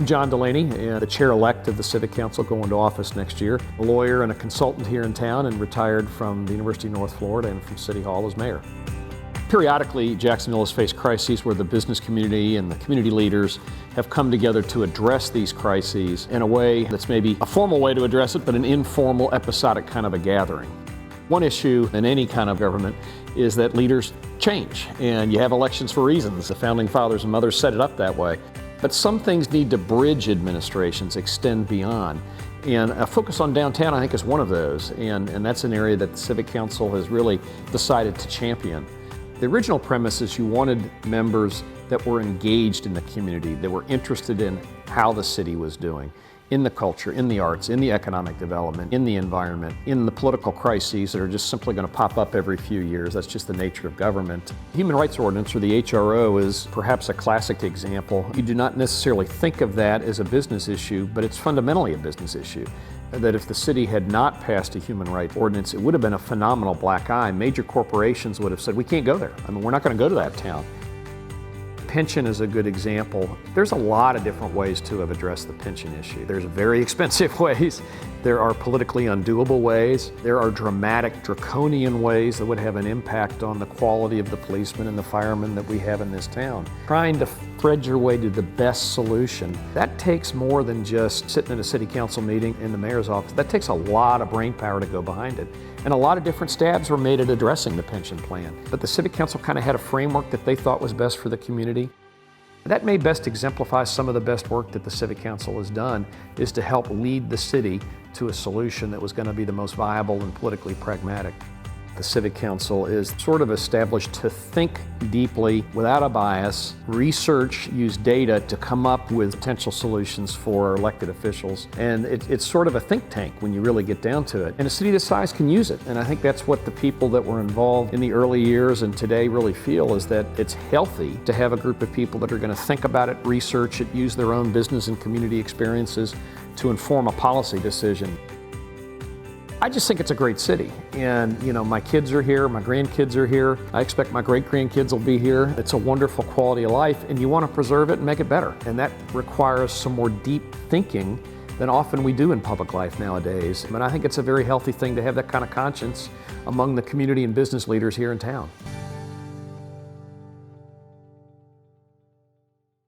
John Delaney, the chair-elect of the Civic Council, going to office next year. A lawyer and a consultant here in town, and retired from the University of North Florida and from City Hall as mayor. Periodically, Jacksonville has faced crises where the business community and the community leaders have come together to address these crises in a way that's maybe a formal way to address it, but an informal, episodic kind of a gathering. One issue in any kind of government is that leaders change, and you have elections for reasons. The founding fathers and mothers set it up that way. But some things need to bridge administrations, extend beyond. And a focus on downtown, I think, is one of those. And that's an area that the Civic Council has really decided to champion. The original premise is you wanted members that were engaged in the community, that were interested in how the city was doing, in the culture, in the arts, in the economic development, in the environment, in the political crises that are just simply going to pop up every few years. That's just the nature of government. The Human Rights Ordinance, or the HRO, is perhaps a classic example. You do not necessarily think of that as a business issue, but it's fundamentally a business issue. That if the city had not passed a human rights ordinance, it would have been a phenomenal black eye. Major corporations would have said, we can't go there. I mean, we're not going to go to that town. Pension is a good example. There's a lot of different ways to have addressed the pension issue. There's very expensive ways. There are politically undoable ways. There are dramatic, draconian ways that would have an impact on the quality of the policemen and the firemen that we have in this town. Trying to thread your way to the best solution, that takes more than just sitting in a city council meeting in the mayor's office. That takes a lot of brain power to go behind it. And a lot of different stabs were made at addressing the pension plan. But the Civic Council kind of had a framework that they thought was best for the community. That may best exemplify some of the best work that the Civic Council has done, is to help lead the city to a solution that was going to be the most viable and politically pragmatic. The Civic Council is sort of established to think deeply, without a bias, research, use data to come up with potential solutions for elected officials. And it's sort of a think tank when you really get down to it. And a city this size can use it. And I think that's what the people that were involved in the early years and today really feel, is that it's healthy to have a group of people that are going to think about it, research it, use their own business and community experiences to inform a policy decision. I just think it's a great city, and my kids are here, my grandkids are here, I expect my great-grandkids will be here. It's a wonderful quality of life, and you want to preserve it and make it better, and that requires some more deep thinking than often we do in public life nowadays. And I think it's a very healthy thing to have that kind of conscience among the community and business leaders here in town.